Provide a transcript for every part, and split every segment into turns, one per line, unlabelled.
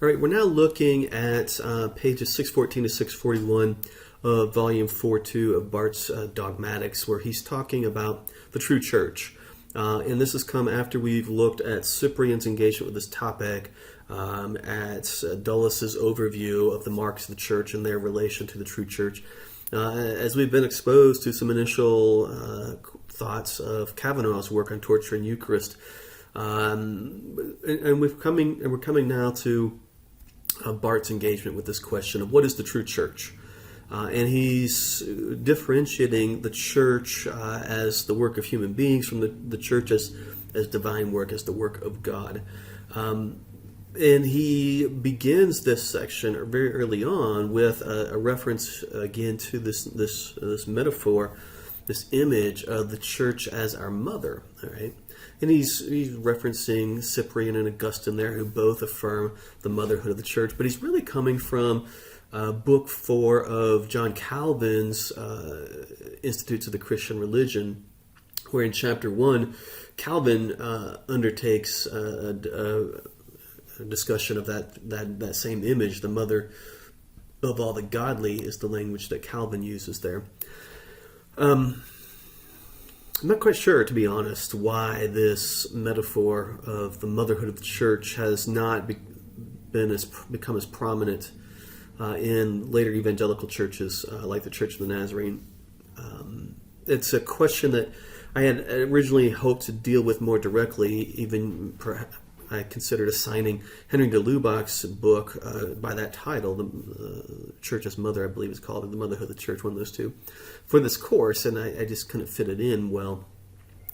All right, we're now looking at pages 614 to 641 of Volume 4.2 of Barth's Dogmatics, where he's talking about the true church. And this has come after we've looked at Cyprian's engagement with this topic, at Dullus's overview of the marks of the church and their relation to the true church. As we've been exposed to some initial thoughts of Kavanaugh's work on torture and Eucharist, and we're coming now to Barth's engagement with this question of what is the true church. And he's differentiating the church as the work of human beings from the church as divine work, as the work of God. And he begins this section very early on with a reference again to this metaphor, this image of the church as our mother. All right, and he's referencing Cyprian and Augustine there, who both affirm the motherhood of the church. But he's really coming from Book 4 of John Calvin's Institutes of the Christian Religion, where in Chapter 1, Calvin undertakes a discussion of that same image. The mother of all the godly is the language that Calvin uses there. I'm not quite sure, to be honest, why this metaphor of the motherhood of the church has not become as prominent in later evangelical churches like the Church of the Nazarene. It's a question that I had originally hoped to deal with more directly. Even I considered assigning Henry de Lubach's book by that title, The Church's Mother, I believe it's called, or The Motherhood of the Church, one of those two, for this course, and I just couldn't fit it in well.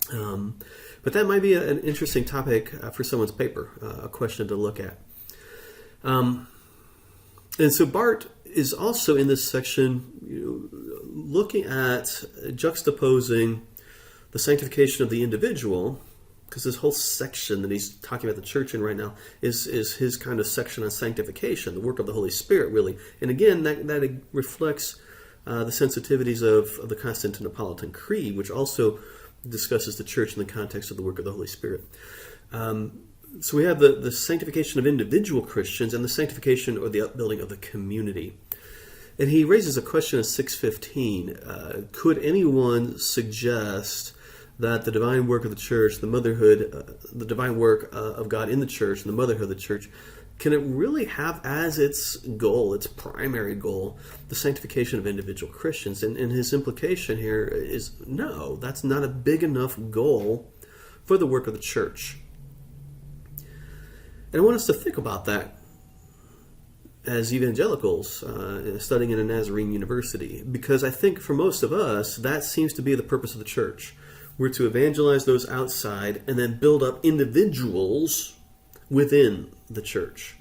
But that might be an interesting topic for someone's paper, a question to look at. And so Barth is also in this section looking at juxtaposing the sanctification of the individual, because this whole section that he's talking about the church in right now is his kind of section on sanctification, the work of the Holy Spirit, really. And again, that reflects the sensitivities of the Constantinopolitan Creed, which also discusses the church in the context of the work of the Holy Spirit. So we have the sanctification of individual Christians and the sanctification or the upbuilding of the community. And he raises a question in 615. Could anyone suggest that the divine work of the church, the divine work of God in the church, and the motherhood of the church, can it really have as its goal, its primary goal, the sanctification of individual Christians? And his implication here is no, that's not a big enough goal for the work of the church. And I want us to think about that as evangelicals studying in a Nazarene university, because I think for most of us, that seems to be the purpose of the church. We're to evangelize those outside and then build up individuals within the church.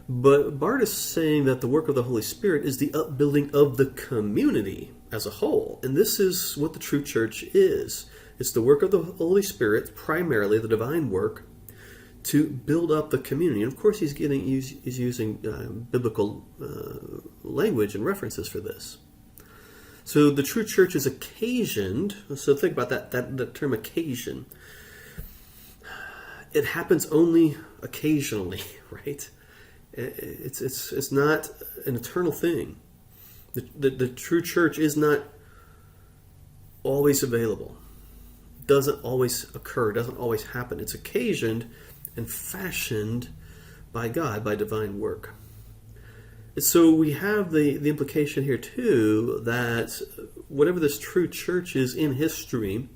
But Barth is saying that the work of the Holy Spirit is the upbuilding of the community as a whole. And this is what the true church is. It's the work of the Holy Spirit, primarily the divine work, to build up the community. And of course he's using biblical language and references for this. So the true church is occasioned. So think about that term occasion. It happens only occasionally, right? It's not an eternal thing. The true church is not always available. Doesn't always occur. Doesn't always happen. It's occasioned and fashioned by God, by divine work. So we have the implication here too that whatever this true church is in history,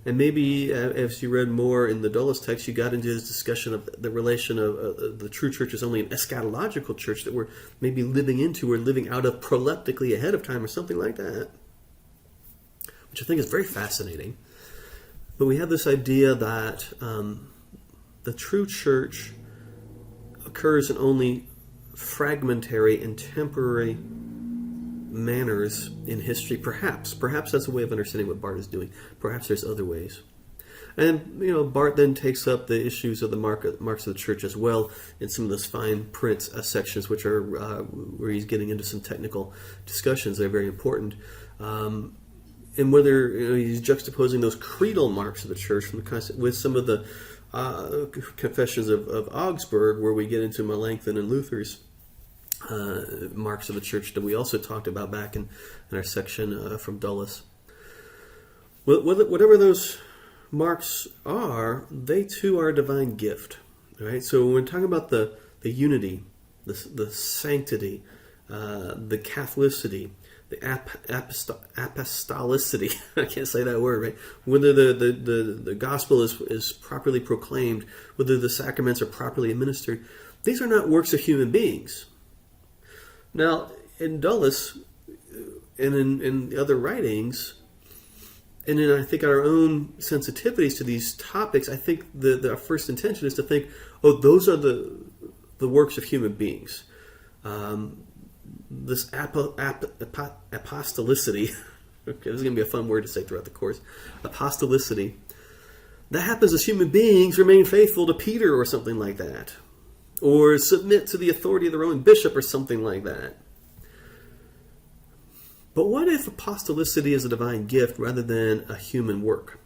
and maybe as you read more in the Dulles text, you got into this discussion of the relation of the true church is only an eschatological church that we're maybe living into or living out of proleptically ahead of time or something like that, which I think is very fascinating. But we have this idea that the true church occurs in only fragmentary and temporary manners in history. Perhaps that's a way of understanding what Barth is doing. Perhaps there's other ways. And Barth then takes up the issues of the marks of the church as well in some of those fine print sections, which are where he's getting into some technical discussions that are very important. And whether he's juxtaposing those creedal marks of the church with some of the Confessions of Augsburg, where we get into Melanchthon and Luther's marks of the church that we also talked about back in our section from Dulles. Whatever those marks are, they too are a divine gift. Right? So when we're talking about the unity, the sanctity, the Catholicity, the apostolicity, I can't say that word, right? Whether the gospel is properly proclaimed, whether the sacraments are properly administered, these are not works of human beings. Now, in Dulles and in other writings, and in, I think, our own sensitivities to these topics, I think our first intention is to think, oh, those are the works of human beings. This apostolicity, okay, this is going to be a fun word to say throughout the course, apostolicity, that happens as human beings remain faithful to Peter or something like that, or submit to the authority of the Roman bishop or something like that. But what if apostolicity is a divine gift rather than a human work?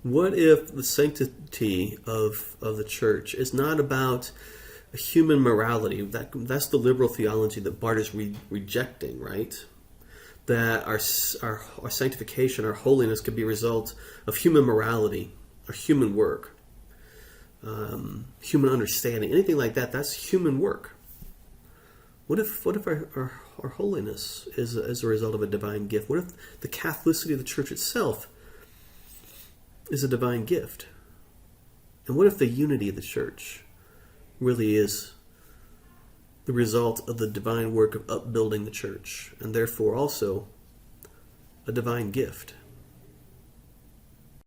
What if the sanctity of the church is not about a human morality? That's the liberal theology that Barth is rejecting, right? That our sanctification, our holiness could be a result of human morality or human work, human understanding, anything like that. That's human work. What if our holiness is a result of a divine gift? What if the Catholicity of the church itself is a divine gift? And what if the unity of the church really is the result of the divine work of upbuilding the church, and therefore also a divine gift?